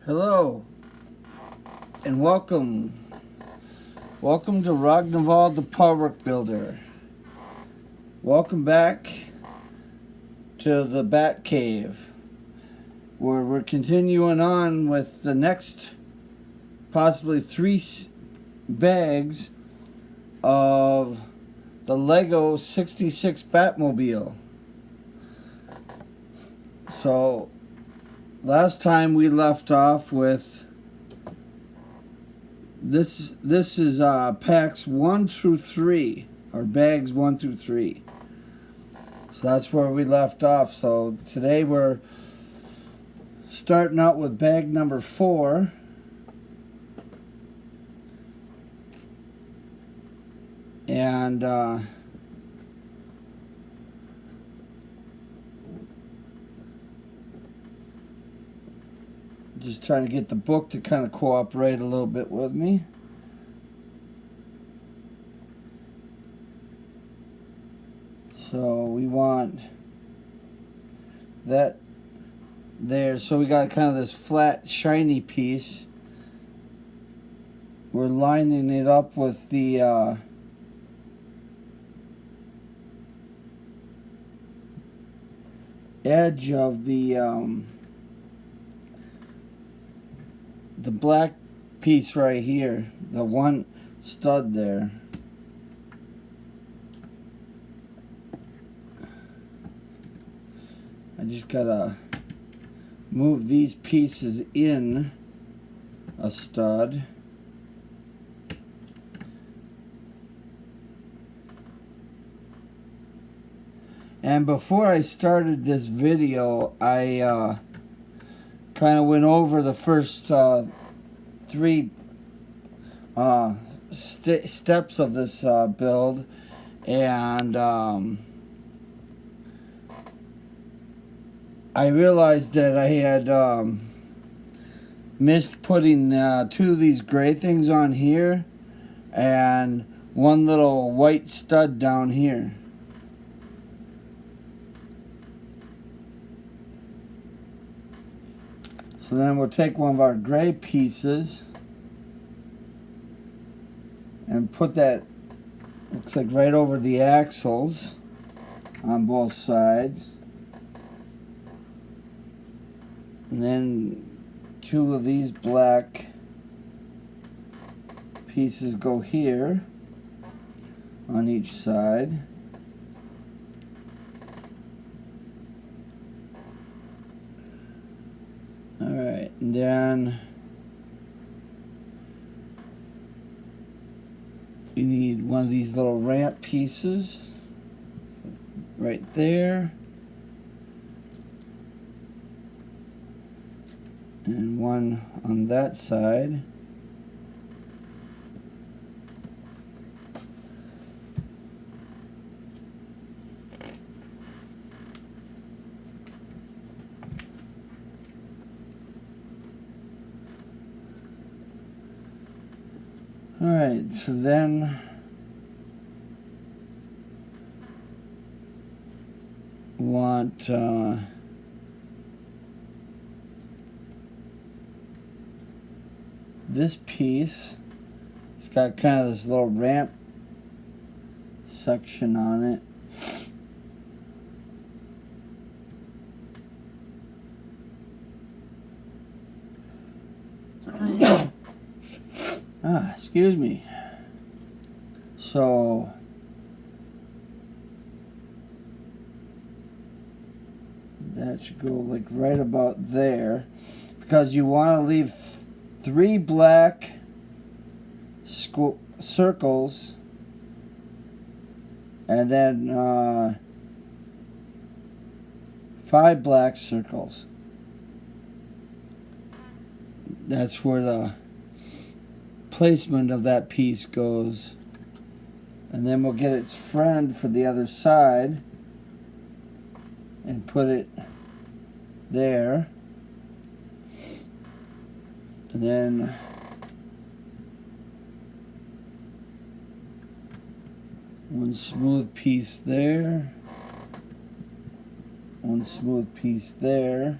Hello and welcome. Welcome to Ragnvald the Powerwork Builder. Welcome back to the Bat Cave, where we're continuing on with the next possibly three bags of the Lego 66 Batmobile. So last time we left off with this is packs 1 through 3, or bags 1 through 3. So that's where we left off. So today we're starting out with bag number 4. And just trying to get the book to kind of cooperate a little bit with me. So we want that there. So we got kind of this flat, shiny piece. We're lining it up with the edge of the black piece right here, the one stud there. I just gotta move these pieces in a stud. And before I started this video, I kind of went over the first 3 steps of this build, and I realized that I had missed putting 2 of these gray things on here and 1 little white stud down here. So then we'll take one of our gray pieces and put that, looks like right over the axles on both sides. And then 2 of these black pieces go here on each side. Alright, and then we need one of these little ramp pieces right there, and one on that side. Alright, so then want this piece. It's got kind of this little ramp section on it. Excuse me. So that should go like right about there, because you want to leave 3 black circles and then 5 black circles. That's where the placement of that piece goes. And then we'll get its friend for the other side and put it there. And then one smooth piece there, one smooth piece there,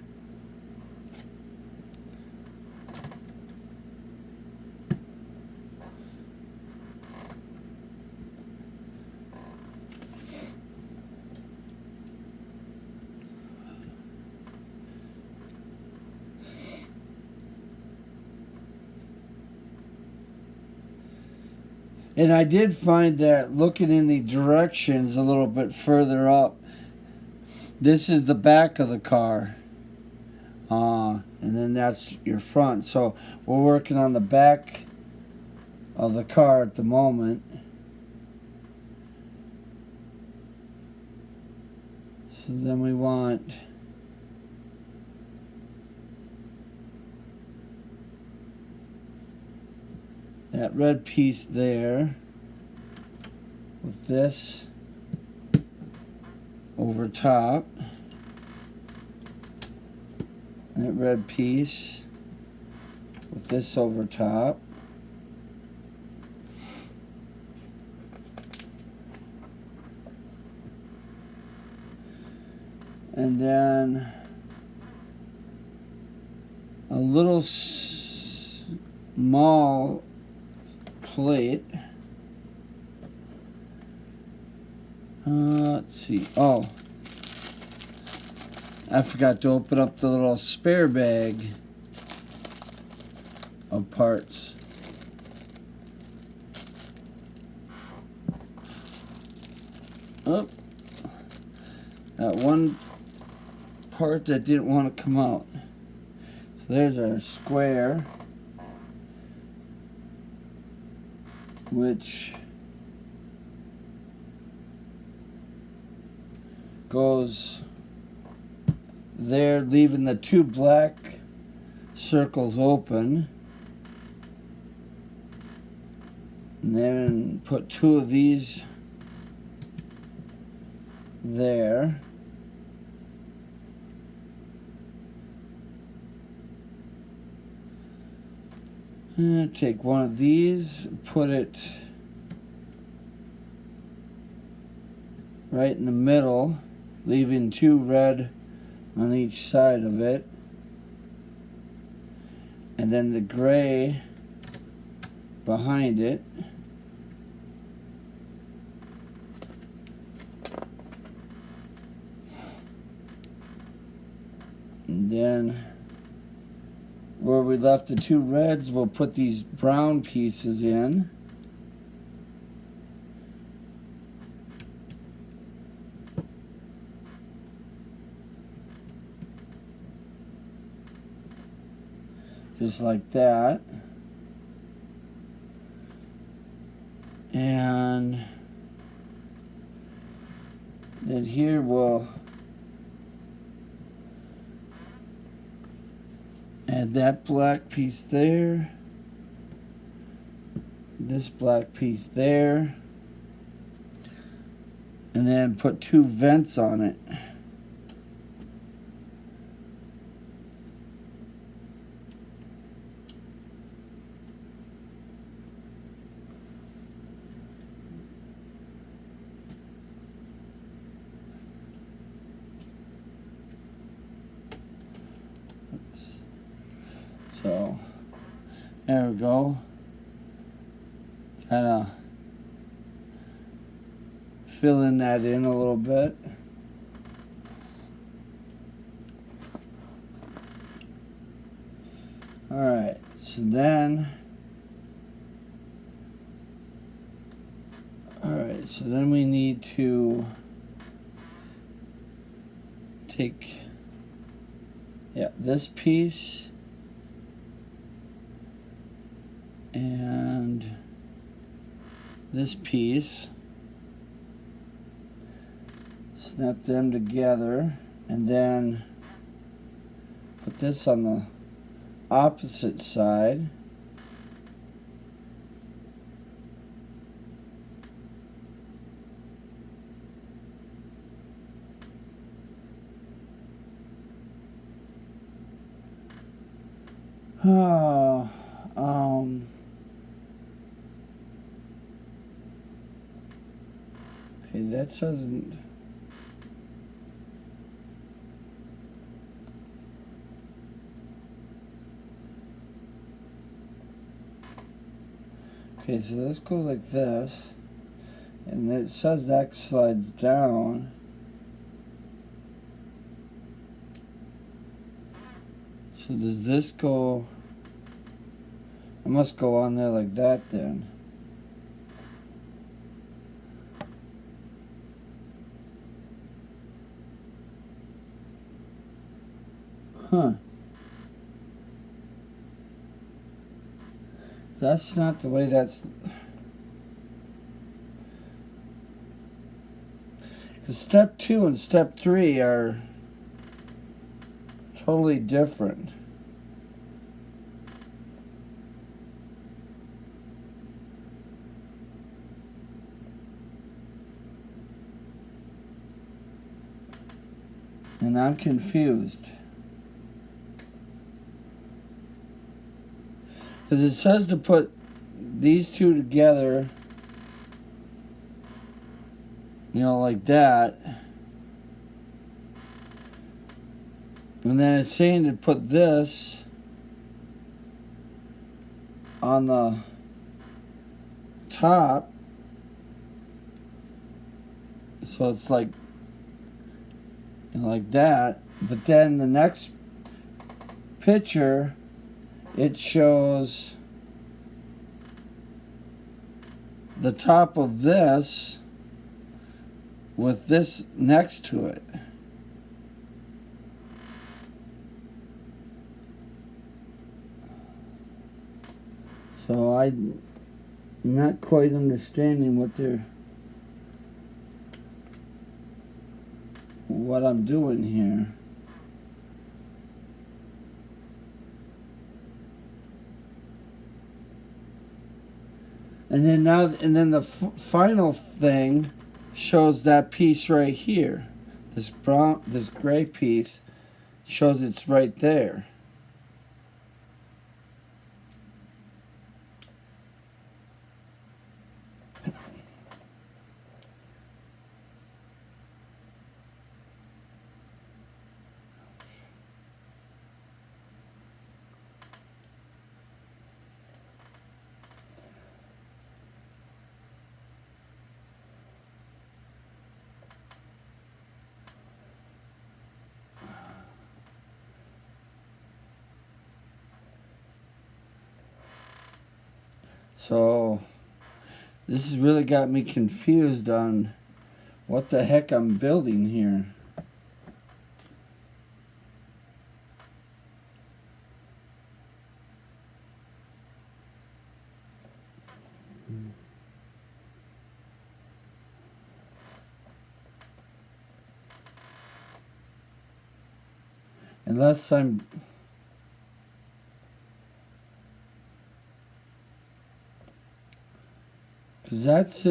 And I did find that looking in the directions a little bit further up, this is the back of the car. And then that's your front. So we're working on the back of the car at the moment. So then we want that red piece there with this over top. That red piece with this over top. And then a little small plate. Let's see. Oh, I forgot to open up the little spare bag of parts. Oh, that one part that didn't want to come out. So there's our square, which goes there, leaving the two black circles open. And then put two of these there. And take one of these, put it right in the middle, leaving two red on each side of it, and then the gray behind it. And then where we left the two reds, we'll put these brown pieces in. Just like that. And then here we'll add that black piece there, this black piece there, and then put two vents on it. So there we go. Kind of filling that in a little bit. Alright, so then we need to take this piece and this piece, snap them together, and then put this on the opposite side. Okay, that doesn't. Okay, so let's go like this, and it says that slides down. So does this go? I must go on there like that then. Huh. That's not the way that's... Because step 2 and step 3 are totally different. And I'm confused. Because it says to put these two together, you know, like that. And then it's saying to put this on the top. So it's like, you know, like that. But then the next picture, it shows the top of this with this next to it. So I'm not quite understanding what I'm doing here. And then the final thing shows that piece right here. This gray piece shows it's right there. So this has really got me confused on what the heck I'm building here. Unless I'm... Because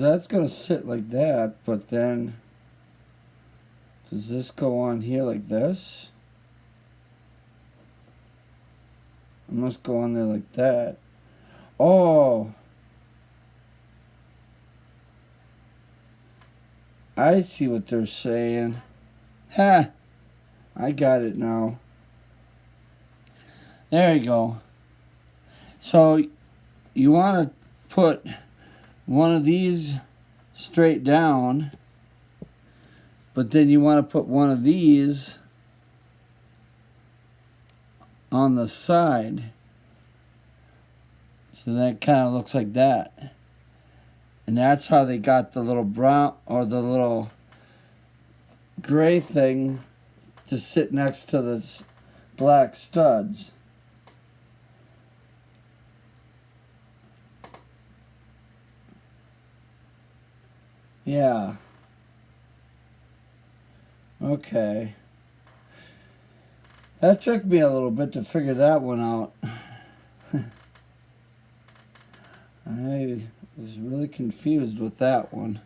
that's going to sit like that, but then... Does this go on here like this? It must go on there like that. Oh! I see what they're saying. Ha! I got it now. There you go. So you want to put one of these straight down, but then you want to put one of these on the side. So that kind of looks like that. And that's how they got the little brown or the little gray thing to sit next to the black studs. Yeah. Okay. That took me a little bit to figure that one out. I was really confused with that one.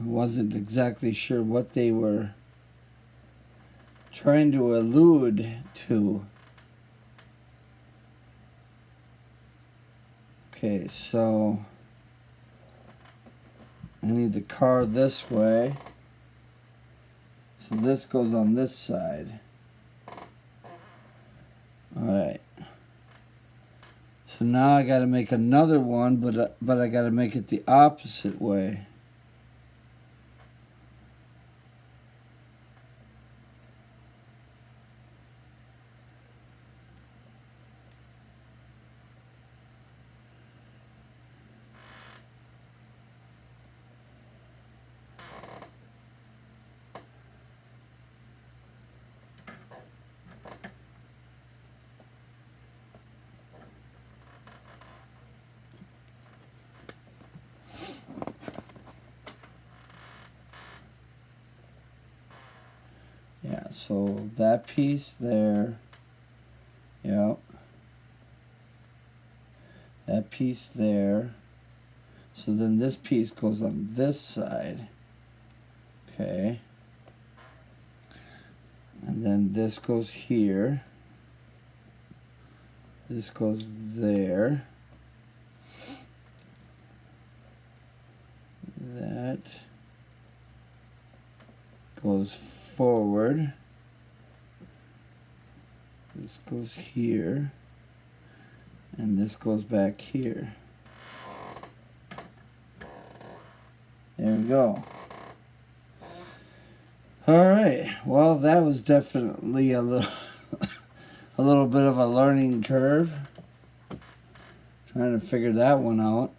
I wasn't exactly sure what they were trying to allude to. Okay, so I need the car this way. So this goes on this side. Alright. So now I got to make another one, but I got to make it the opposite way. Yeah, so that piece there, yep, that piece there. So then this piece goes on this side, okay, and then this goes here, this goes there, that goes forward, this goes here, and this goes back here. There we go. Alright, well that was definitely a little a little bit of a learning curve. Trying to figure that one out.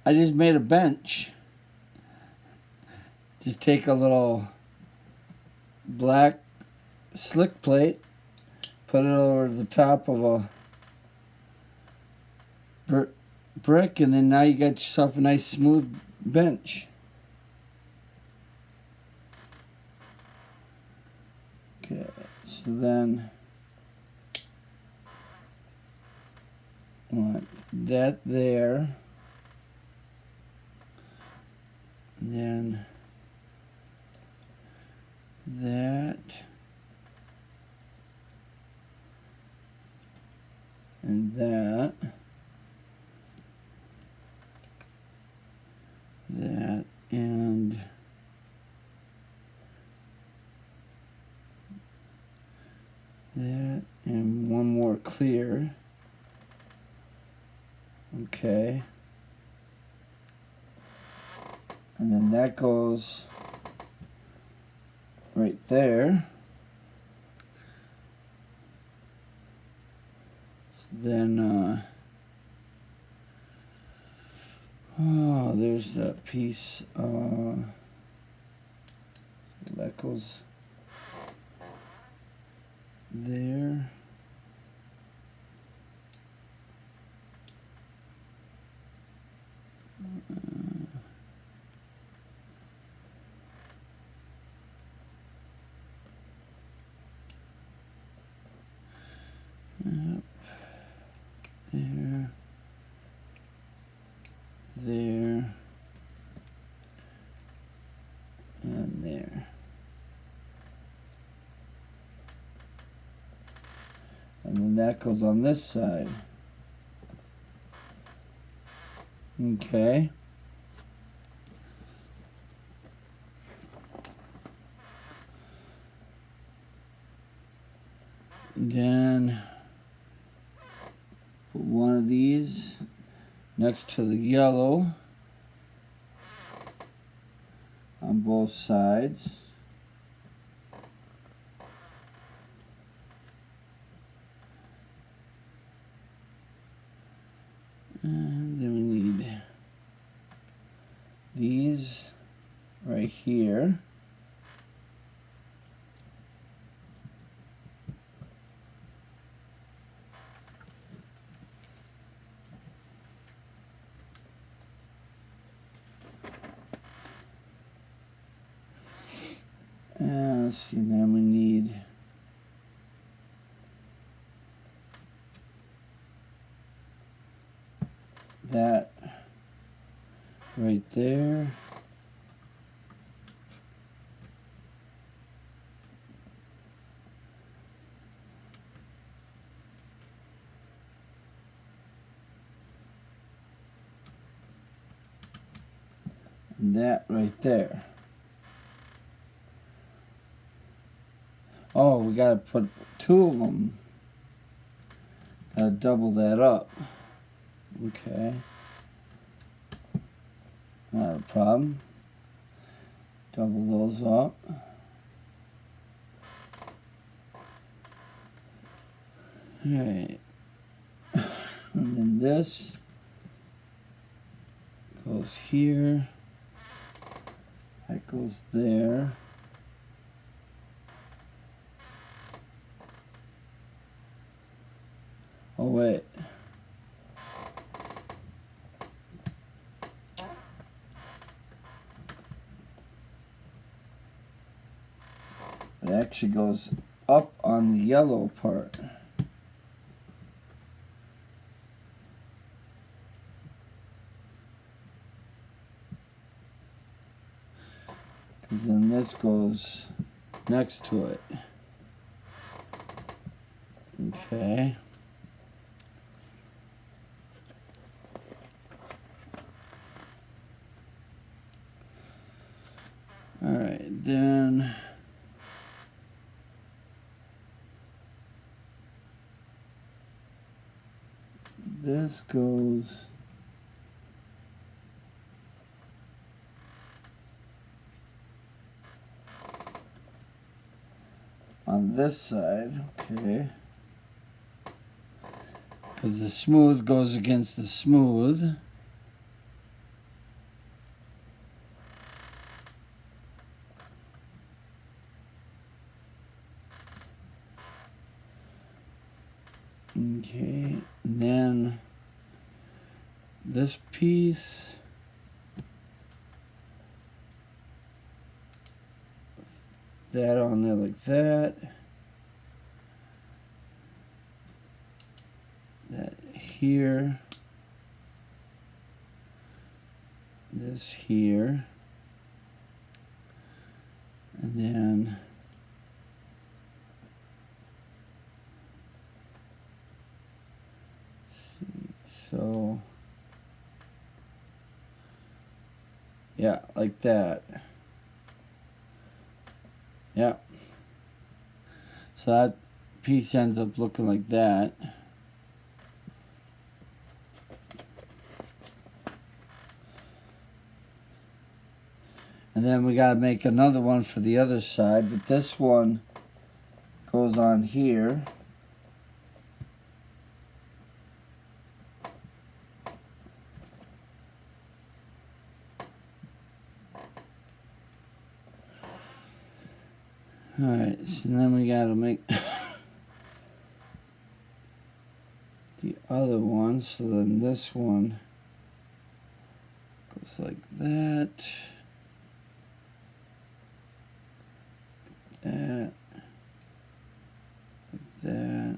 I just made a bench. Just take a little black slick plate, put it over the top of a brick, and then now you got yourself a nice smooth bench. Okay, so then want that there, and then that, and that, that, and that, and one more clear. Okay. And then that goes right there. Then, oh, there's that piece. That goes there. Yep. There. There. And there. And then that goes on this side. Okay. Then put one of these next to the yellow on both sides. And then we need these right here. And let's see, then we need that right there. And that right there. Oh, we gotta put two of them. Gotta double that up. Okay. Not a problem. Double those up. Alright. And then this goes here. That goes there. Oh wait. It actually goes up on the yellow part. Because then this goes next to it. Okay. Alright, then this goes on this side, okay. Because the smooth goes against the smooth. Okay, and then this piece, that on there like that, that here, this here, and then so, yeah, like that. Yeah. So that piece ends up looking like that. And then we gotta make another one for the other side, but this one goes on here. Alright, so then we gotta make the other one, so then this one goes like that, like that,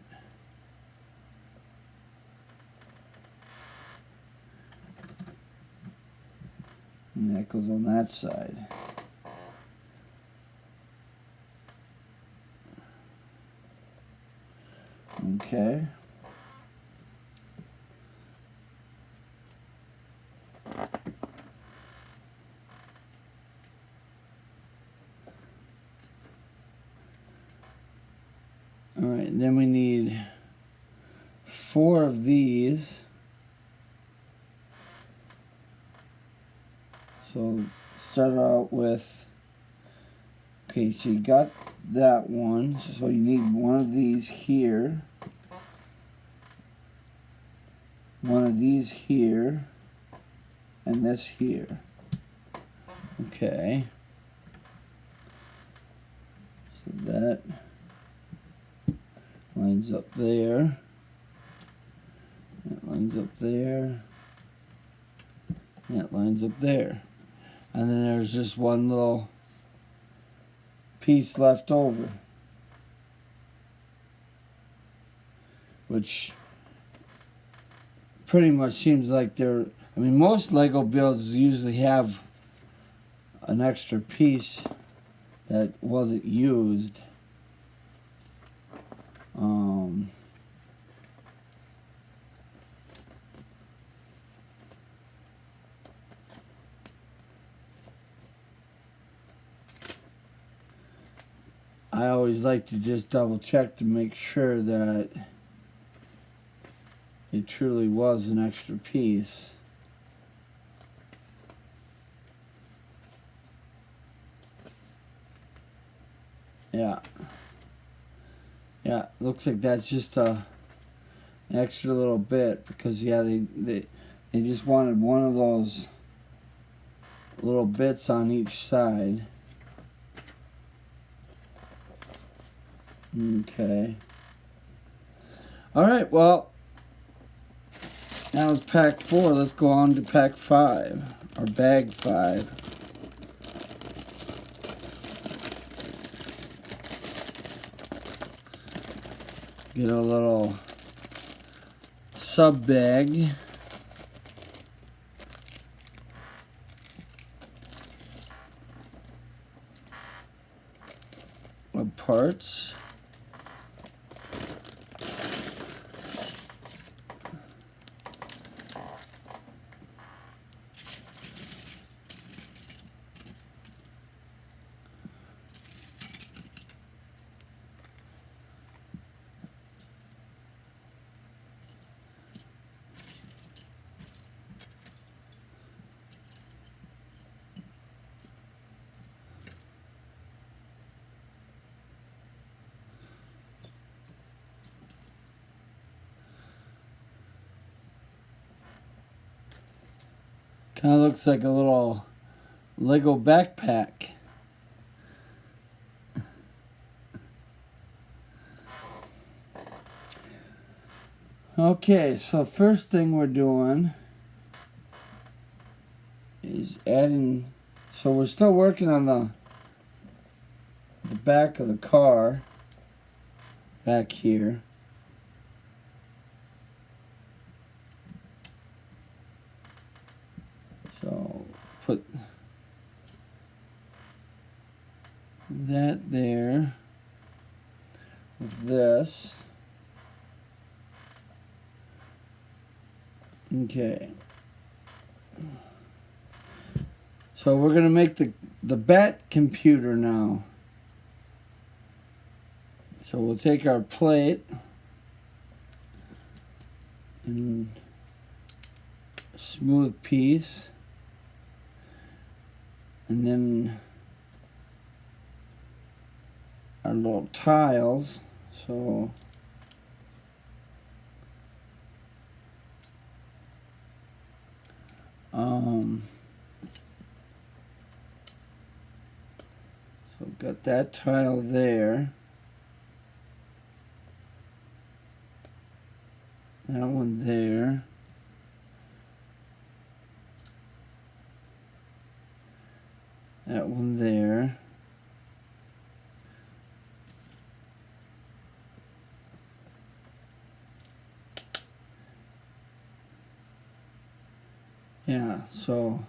and that goes on that side. Okay. All right, then we need 4 of these. So start out with, okay, so you got that one, so you need one of these here, one of these here, and this here. Okay. So that lines up there. That lines up there. That lines up there. And then there's just one little piece left over, which pretty much seems like they're, I mean, most Lego builds usually have an extra piece that wasn't used. I always like to just double check to make sure that it truly was an extra piece. Yeah. Yeah, looks like that's just an extra little bit because, yeah, they just wanted one of those little bits on each side. Okay. Alright, well, that was pack 4. Let's go on to pack 5, or bag 5. Get a little sub bag. Of parts. Kind of looks like a little Lego backpack. Okay, so first thing we're doing is adding, so we're still working on the back of the car back here. So put that there with this. Okay. So we're going to make the bat computer now. So we'll take our plate and a smooth piece, and then our little tiles. So got that tile there. That one there. That one there. Yeah, so,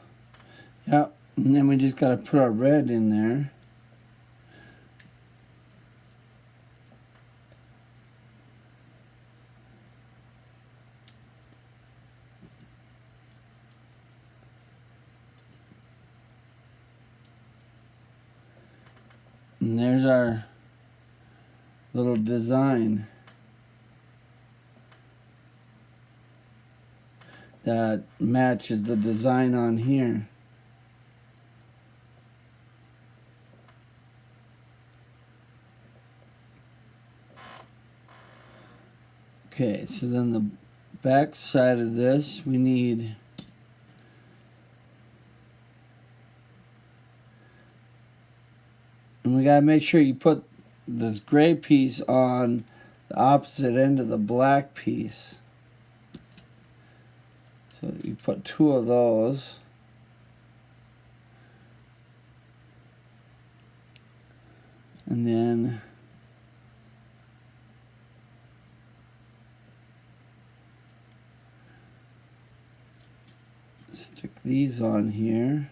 yeah, and then we just got to put our red in there. And there's our little design that matches the design on here. Okay, so then the back side of this, we need and we gotta make sure you put this gray piece on the opposite end of the black piece. So you put two of those. And then stick these on here.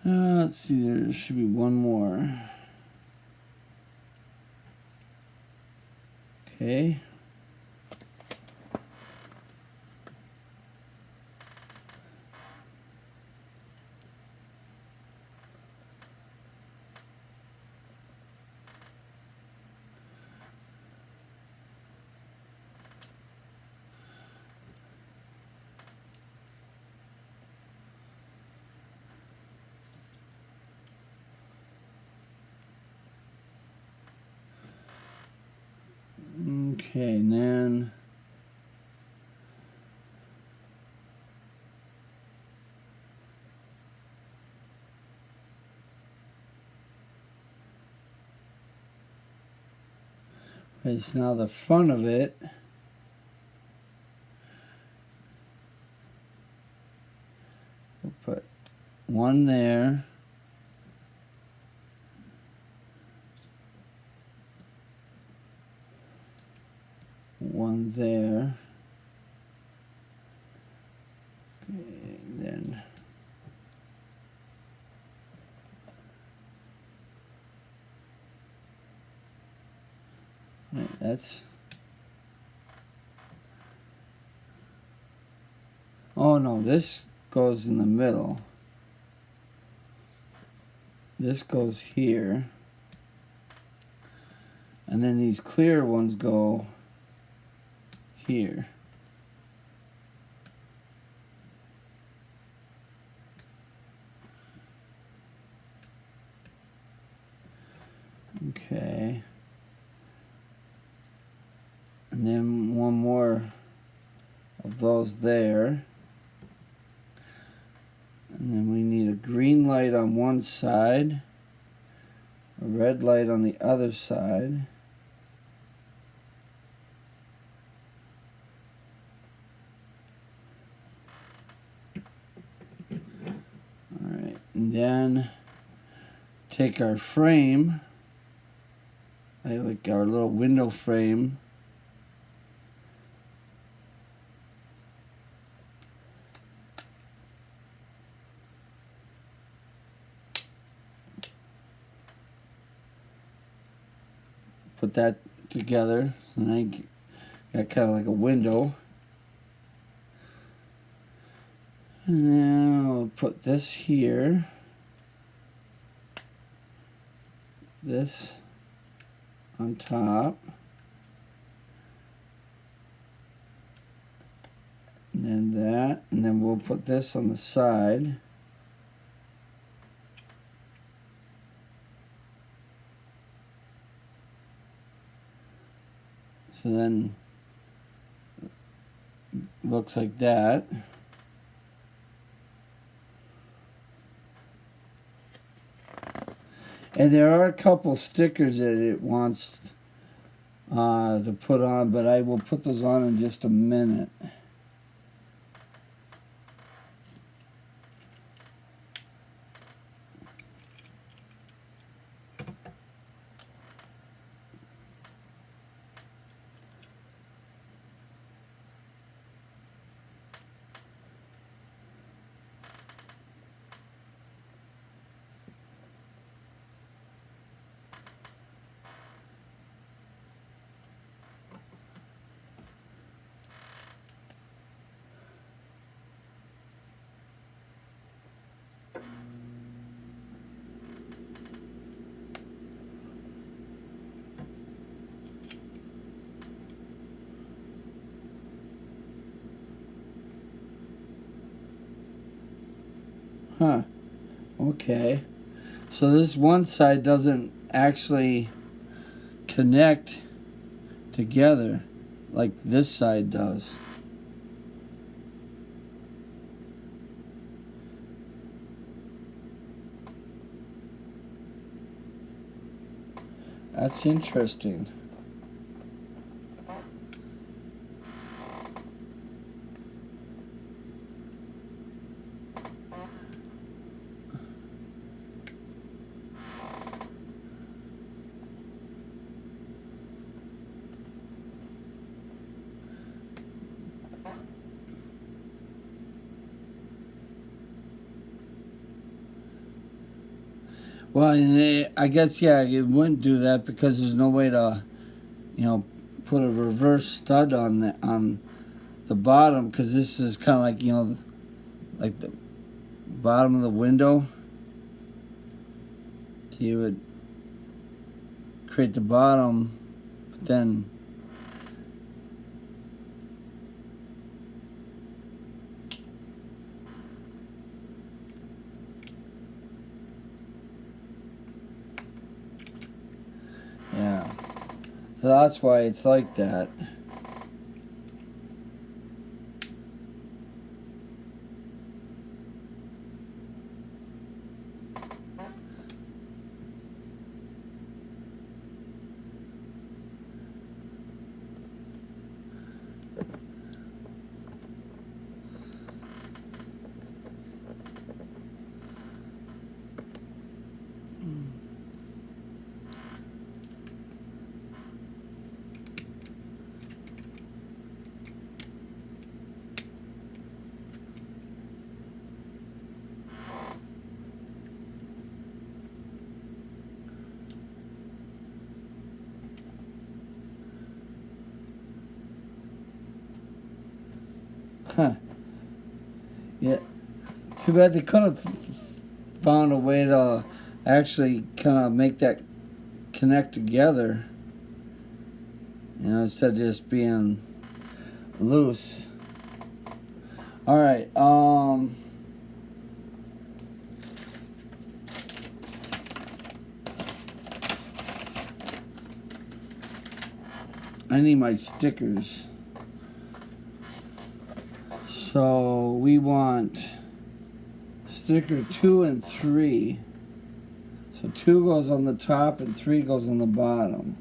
Let's see, there should be one more. Okay. Okay, and then okay, so now the front of it, we'll put one there, one there. Okay, then right, that's. Oh no, this goes in the middle. This goes here. And then these clear ones go here. Okay. And then one more of those there. And then we need a green light on one side, a red light on the other side. Alright, and then take our frame, like our little window frame, put that together, and I got kind of like a window. And then I'll put this here, this on top, and then that, and then we'll put this on the side. So then looks like that. And there are a couple stickers that it wants to put on, but I will put those on in just a minute. Huh. Okay. So this one side doesn't actually connect together like this side does. That's interesting. Well, I guess, yeah, it wouldn't do that because there's no way to, put a reverse stud on the bottom, because this is kind of like, like the bottom of the window. So you would create the bottom, but then yeah. So that's why it's like that. Yeah. Too bad they couldn't have found a way to actually kind of make that connect together. You know, instead of just being loose. All right. I need my stickers. So we want sticker 2 and 3. So 2 goes on the top and 3 goes on the bottom.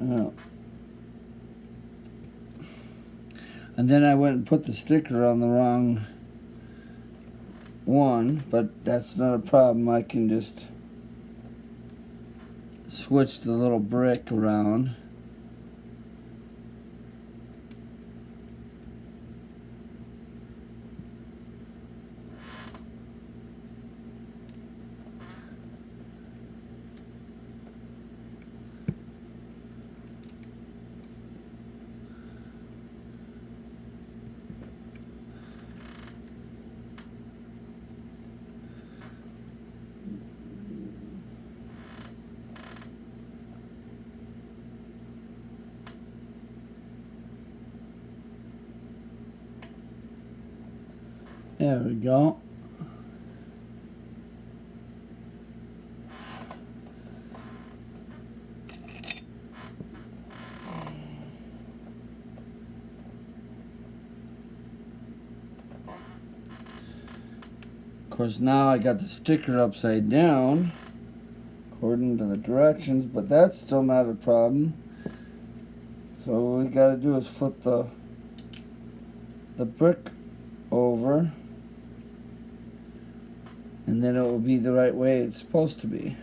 Oh. And then I went and put the sticker on the wrong one, but that's not a problem. I can just switch the little brick around. There we go. Of course, now I got the sticker upside down according to the directions, but that's still not a problem. So what we gotta do is flip the brick over, and then it will be the right way it's supposed to be.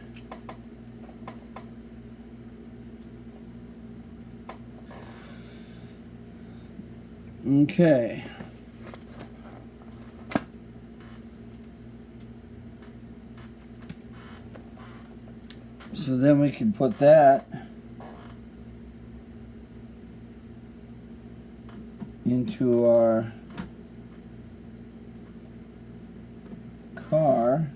Okay. So then we can put that into our car.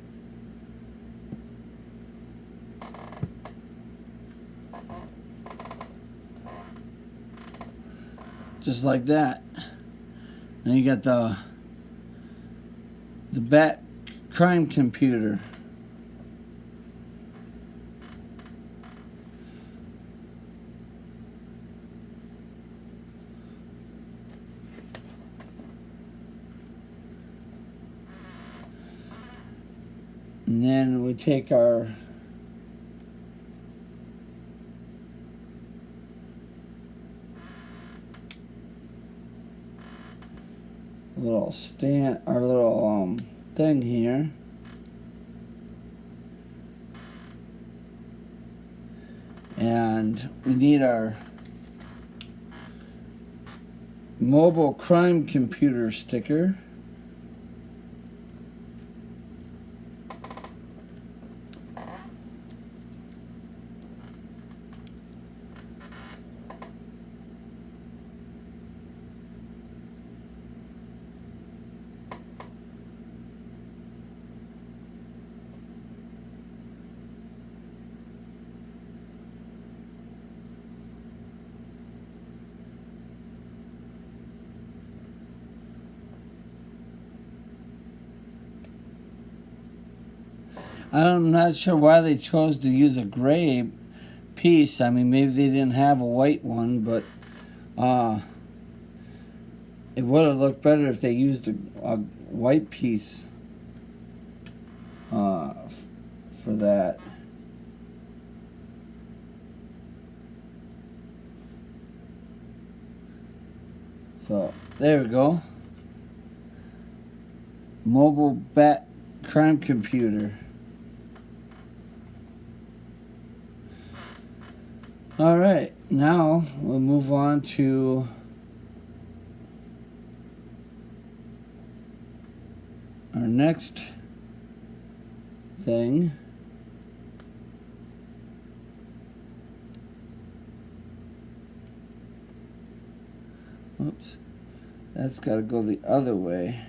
Just like that. Then you got the Bat crime computer. And then we take our little stand, our little thing here, and we need our mobile crime computer sticker. I'm not sure why they chose to use a gray piece. I mean, maybe they didn't have a white one, but it would have looked better if they used a white piece for that. So there we go. Mobile bat crime computer. All right, now we'll move on to our next thing. Oops, that's got to go the other way.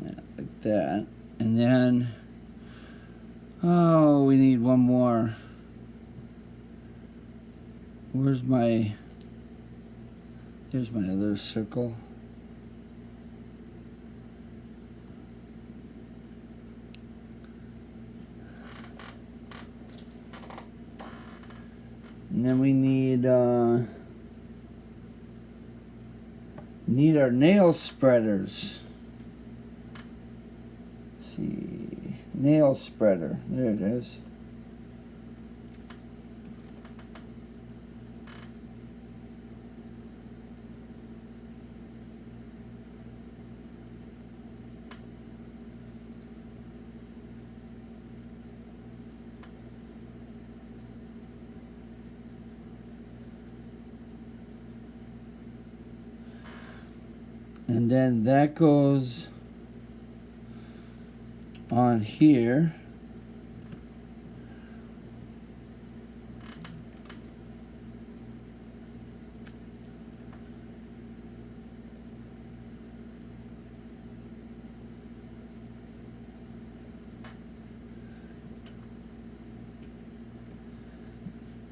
Yeah, like that. And then, oh, we need one more. Where's my, there's my other circle. And then we need our nail spreaders. Let's see, nail spreader. There it is. And then that goes on here.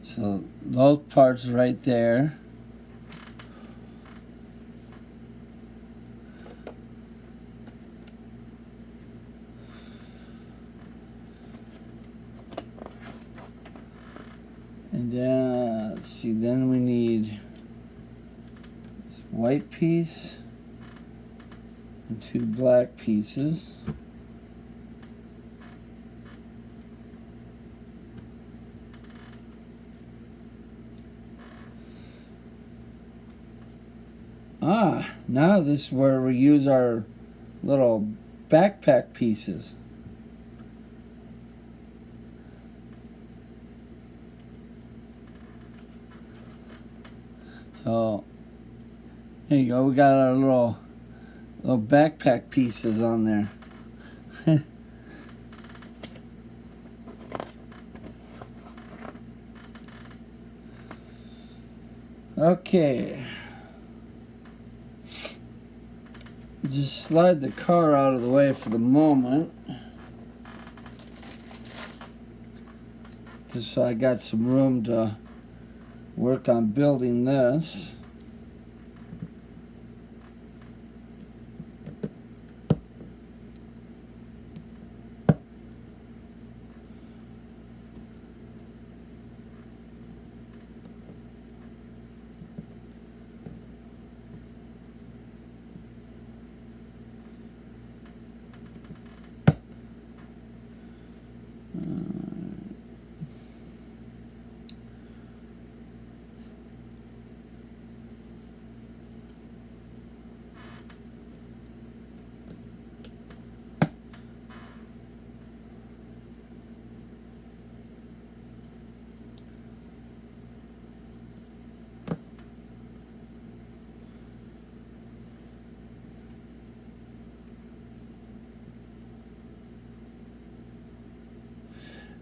So those parts right there. And then, let's see, then we need this white piece and two black pieces. Ah, now this is where we use our little backpack pieces. So there you go. We got our little backpack pieces on there. Okay. Just slide the car out of the way for the moment. Just so I got some room to work on building this.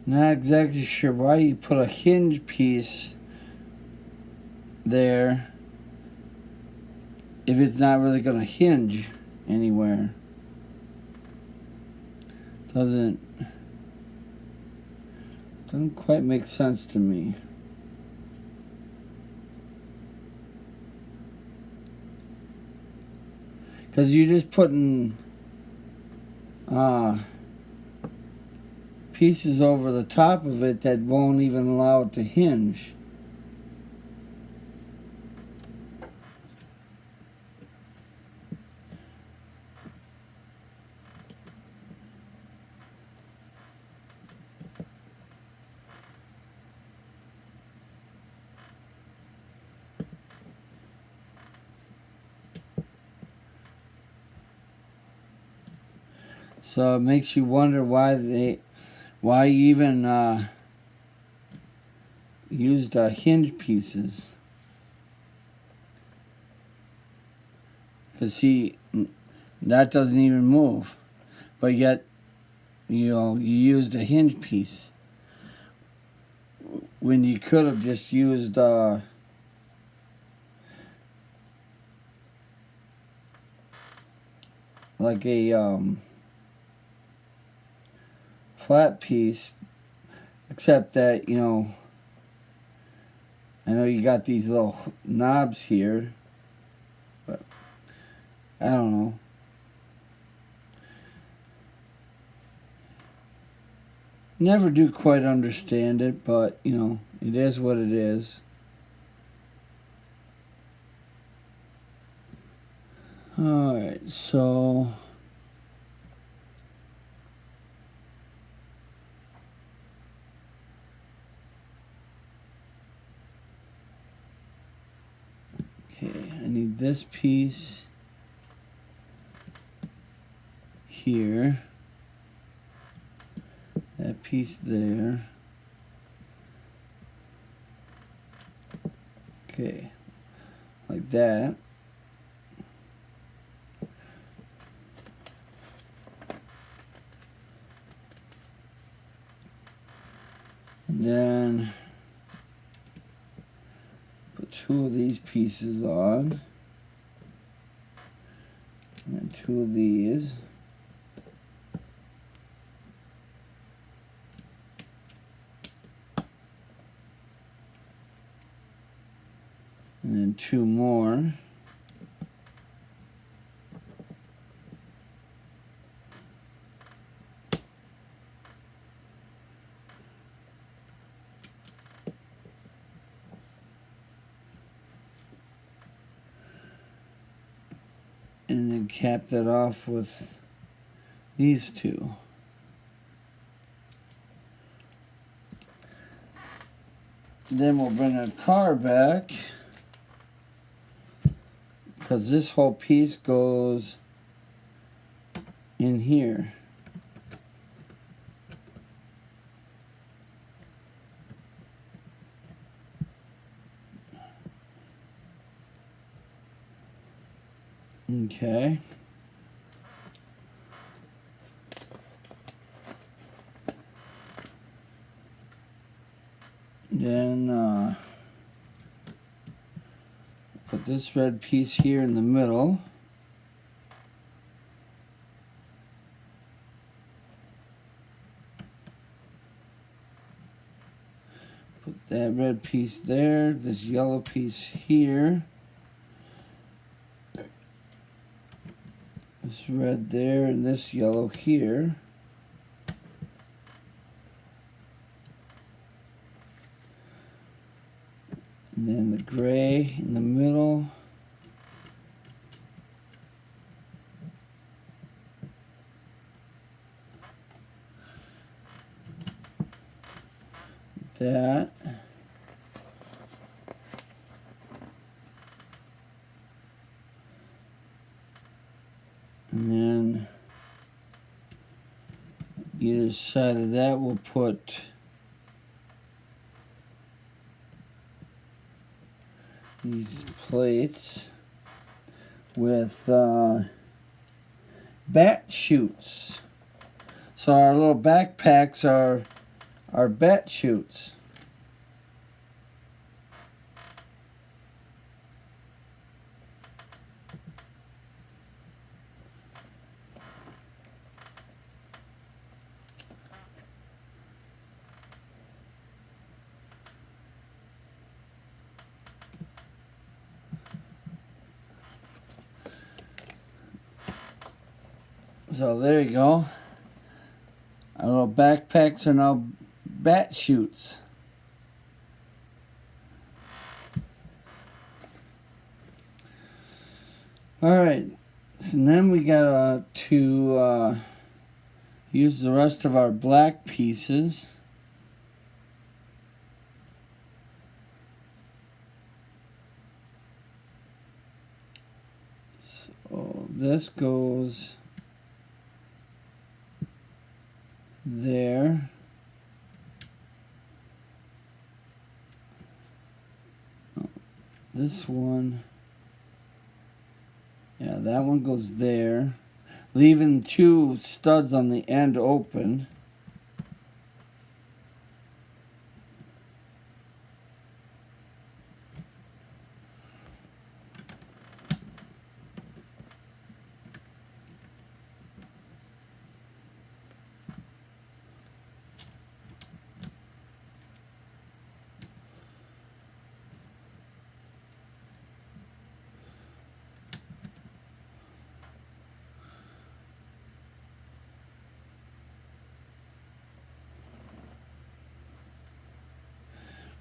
Not exactly sure why you put a hinge piece there if it's not really going to hinge anywhere. Doesn't quite make sense to me. Because you're just putting pieces over the top of it that won't even allow it to hinge. So it makes you wonder why you even used hinge pieces. Because see, that doesn't even move, but yet you used a hinge piece when you could have just used like a flat piece, except that I know you got these little knobs here, but I don't know. Never do quite understand it, but it is what it is. Alright, so okay, I need this piece here, that piece there. Okay, like that. And then put two of these pieces on. And then two of these. And then two more. And then cap that off with these two. Then we'll bring our car back, because this whole piece goes in here. Okay. Then put this red piece here in the middle. Put that red piece there, this yellow piece here. This red there and this yellow here. And then the gray in the middle. That. And then either side of that we'll put these plates with bat chutes. So our little backpacks are bat chutes. So there you go. Our little backpacks are now bat chutes. Alright, so then we got to use the rest of our black pieces. So this goes there. This one, yeah, that one goes there, leaving two studs on the end open.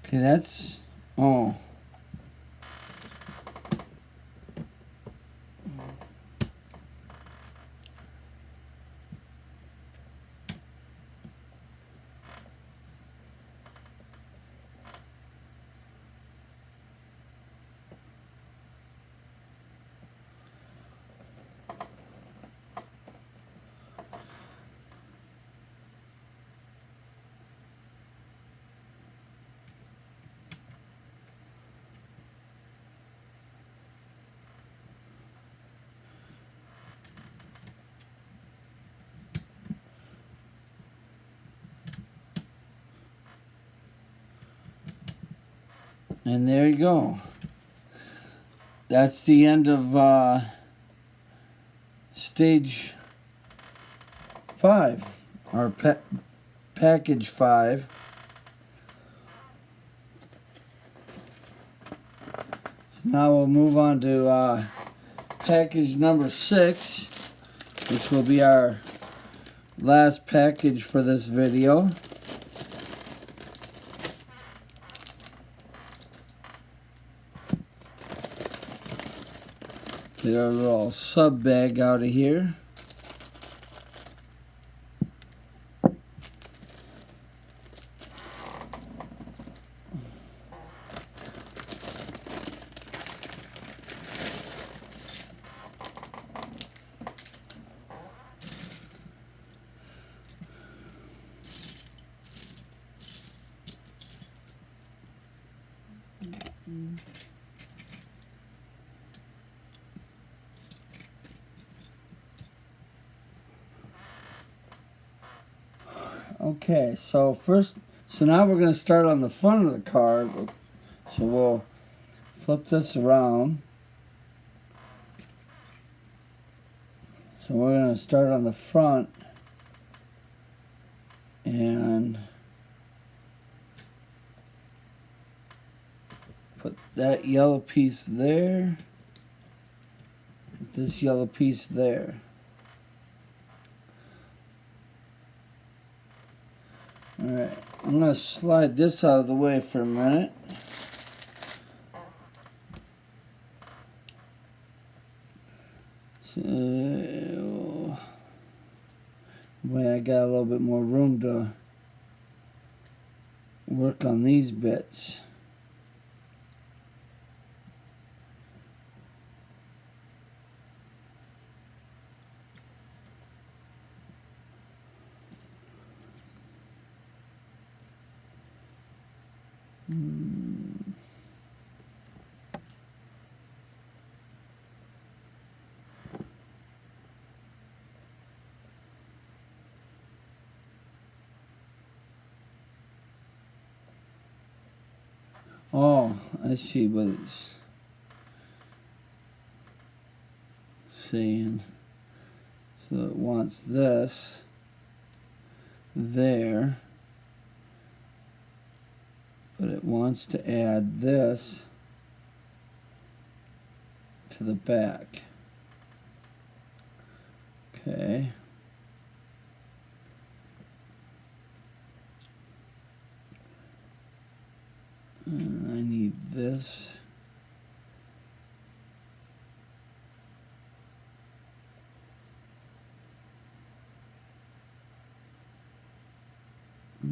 Okay, that's, oh. And there you go. That's the end of stage 5, or package 5. So now we'll move on to package number 6, which will be our last package for this video. Get our little sub bag out of here. Okay, so now we're going to start on the front of the card. So we'll flip this around. So we're going to start on the front and put that yellow piece there, put this yellow piece there. Alright, I'm going to slide this out of the way for a minute. So, boy, I got a little bit more room to work on these bits. Oh, I see what it's saying. So it wants this there, but it wants to add this to the back. Okay. And I need this.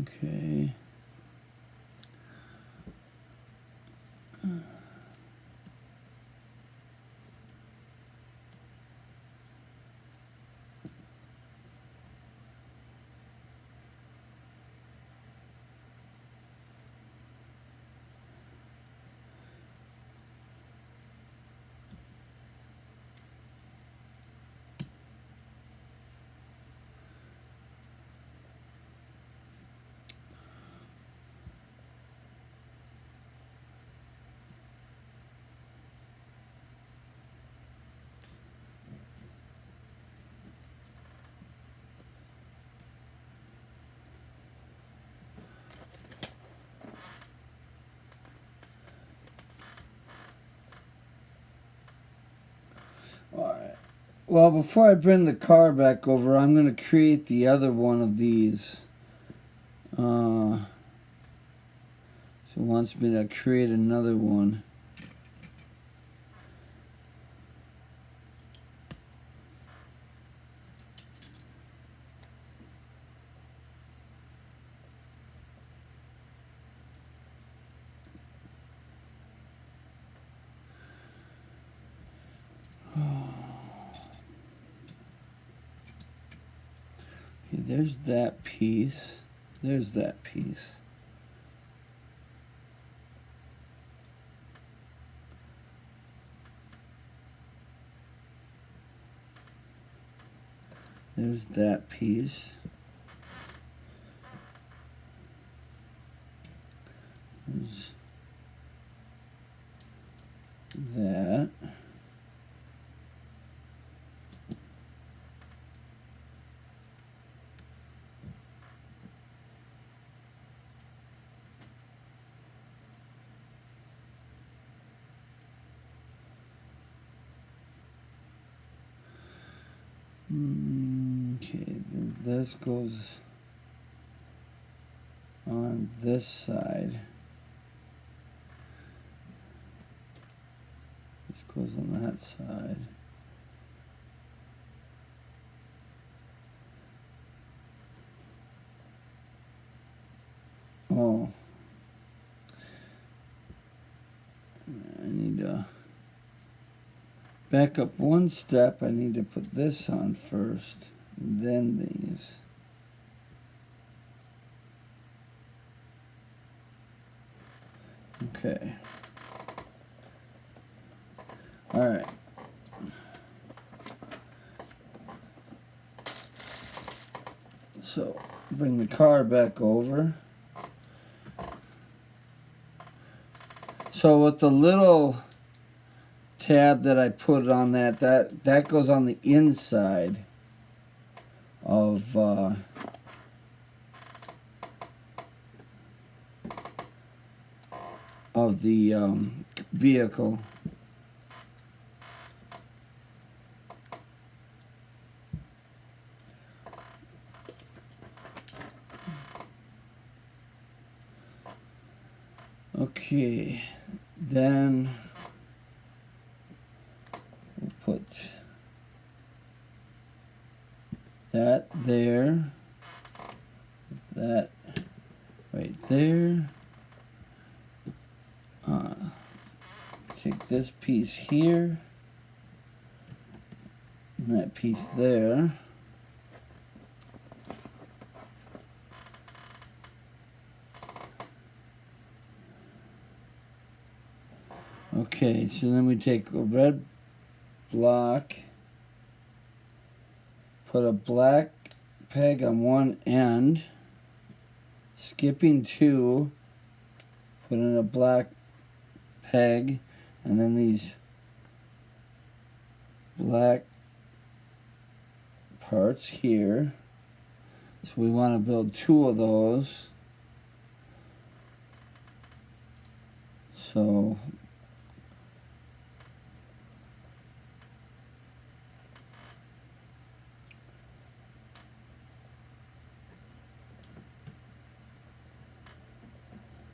Okay. Well, before I bring the car back over, I'm going to create the other one of these. So it wants me to create another one. Okay, there's that piece. There's that piece. There's that piece. There's that. Okay, then this goes on this side. This goes on that side. Oh. I need to back up one step. I need to put this on first, then these. Okay. All right. So bring the car back over. So with the little tab that I put on that goes on the inside of the vehicle. Okay, then we'll put that there, that right there. Take this piece here, and that piece there. Okay, so then we take a red block, put a black peg on one end, skipping two, put in a black peg, and then these black parts here. So we want to build two of those. So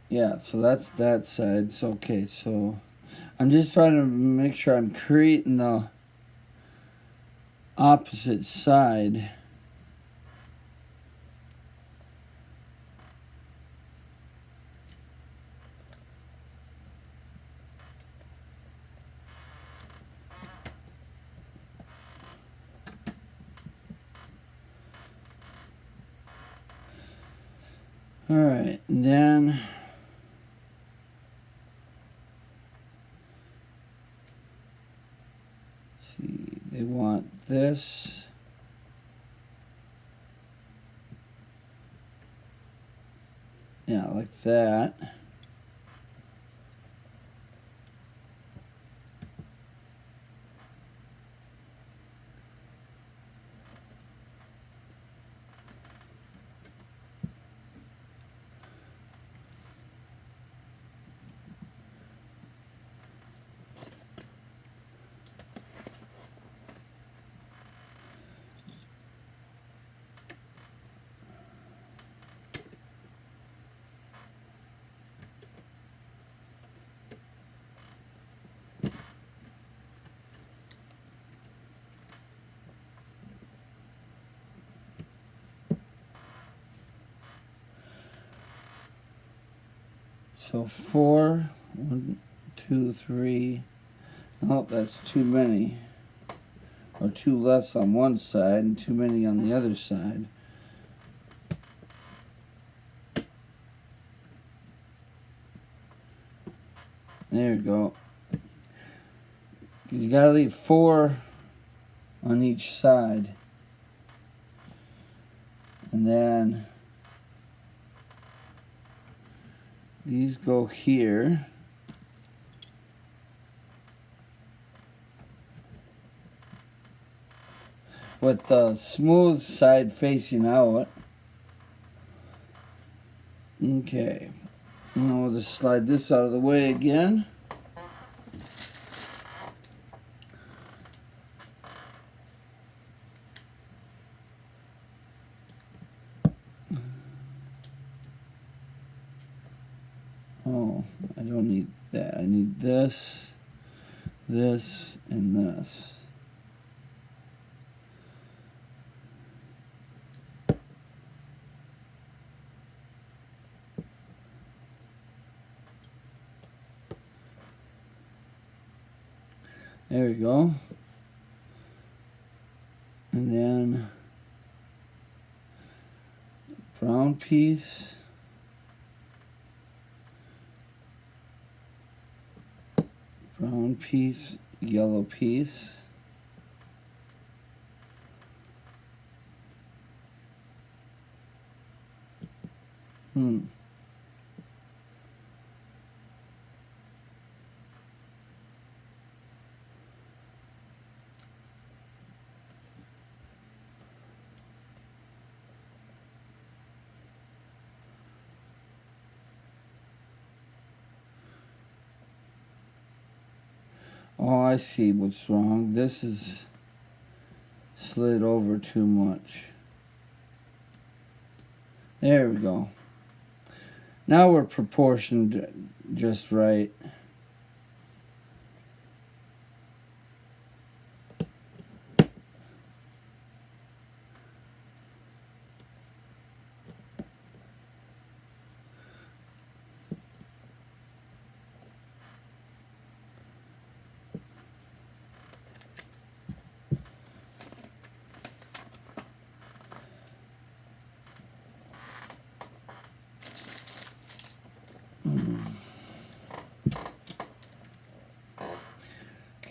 yeah, so that's that side. So okay, so I'm just trying to make sure I'm creating the opposite side. All right, and then see, they want this. Yeah, like that. So 4, 1, 2, 3. Oh, that's too many. Or two less on one side and too many on the other side. There you go. You gotta leave 4 on each side. And then these go here. With the smooth side facing out. Okay. Now we'll just slide this out of the way again. Oh, I don't need that. I need this, this, and this. There we go. And then brown piece. Brown piece, yellow piece. Oh, I see what's wrong. This is slid over too much. There we go. Now we're proportioned just right.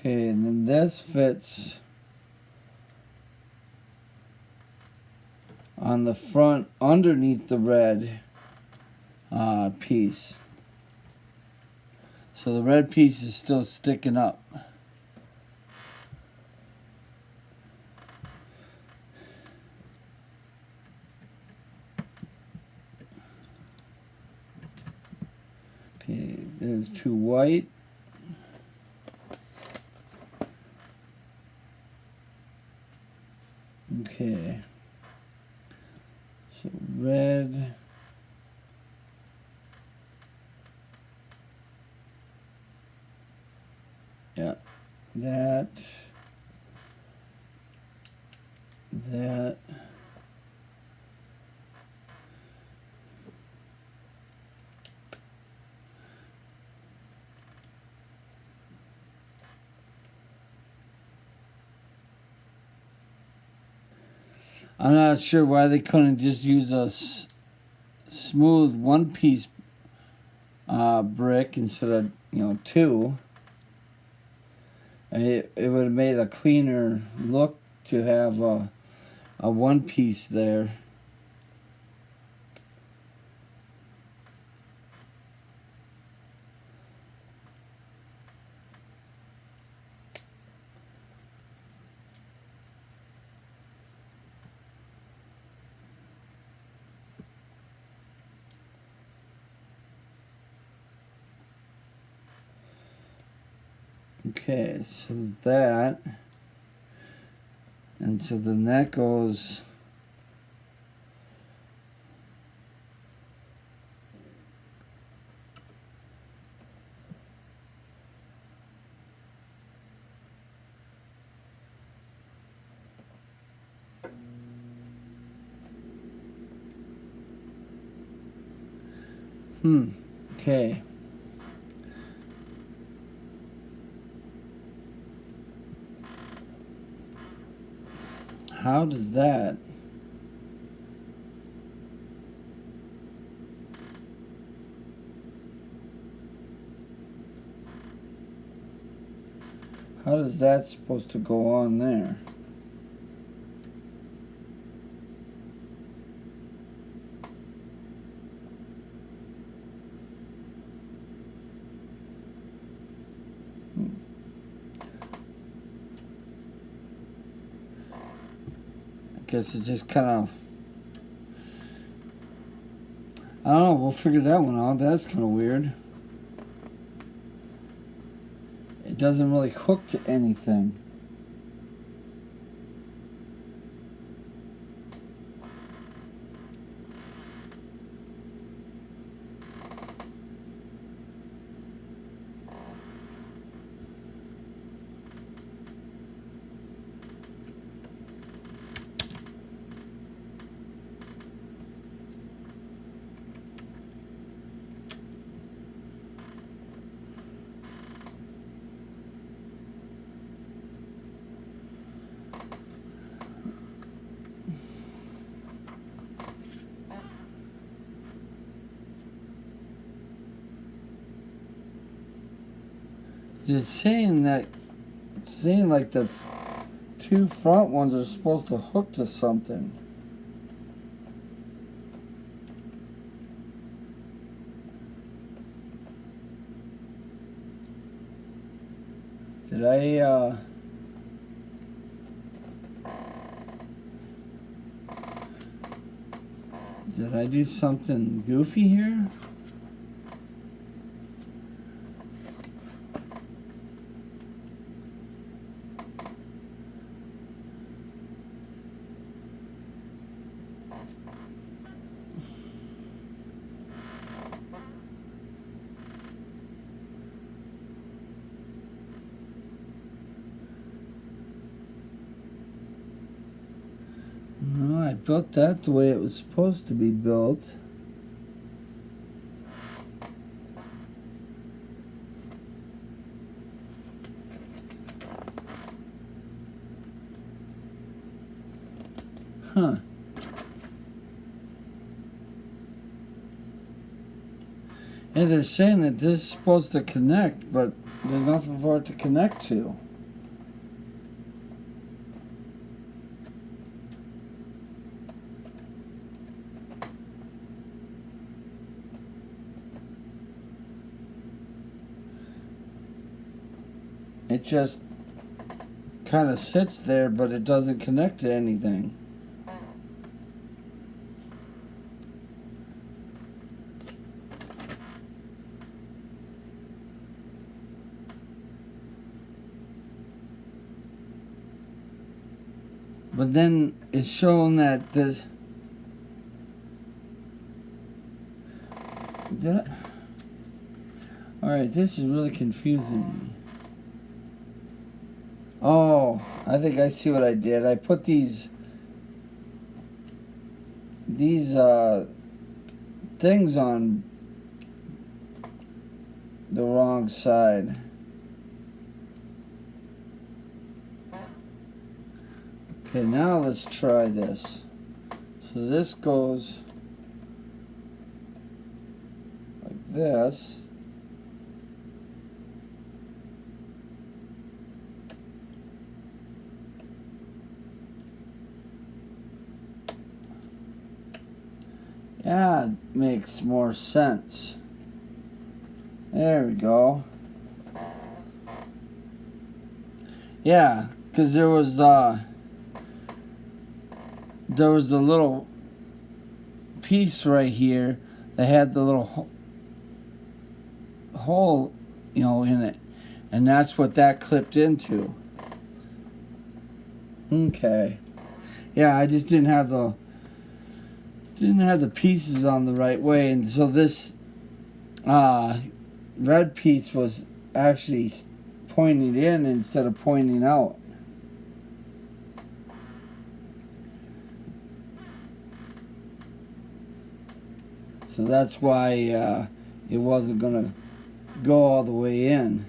Okay, and then this fits on the front underneath the red piece. So the red piece is still sticking up. Okay, there's 2 white. Okay. So red. Yeah. That. That. I'm not sure why they couldn't just use a smooth one-piece brick instead of 2. It would have made a cleaner look to have a one piece there. Okay, so that, and so then that goes okay. How does that? How does that supposed to go on there? I guess it just kind of, I don't know, we'll figure that one out. That's kind of weird. It doesn't really hook to anything. It's saying like the two front ones are supposed to hook to something. Did I do something goofy here? No, I built that the way it was supposed to be built. Huh. And they're saying that this is supposed to connect, but there's nothing for it to connect to. It just kind of sits there, but it doesn't connect to anything. But then it's showing that the... Alright, this is really confusing me. Oh, I think I see what I did. I put these things on the wrong side. Okay, now let's try this. So this goes like this. Yeah, it makes more sense. There we go. Yeah, because there was the little piece right here that had the little hole, in it, and that's what that clipped into. Okay. Yeah, I just didn't have the pieces on the right way, and so this red piece was actually pointing in instead of pointing out. So that's why it wasn't going to go all the way in.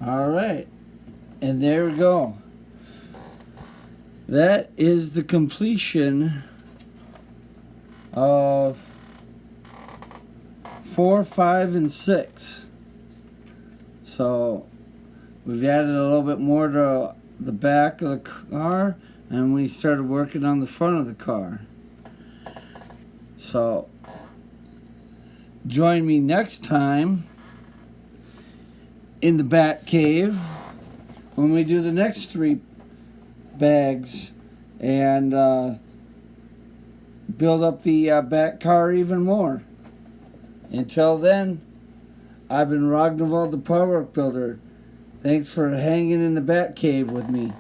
All right. And there we go. That is the completion of 4, 5, and 6. So we've added a little bit more to the back of the car, and we started working on the front of the car. So join me next time in the Bat Cave when we do the next 3 bags and build up the Bat car even more. Until then, I've been Ragnvald the Power Builder. Thanks for hanging in the Bat Cave with me.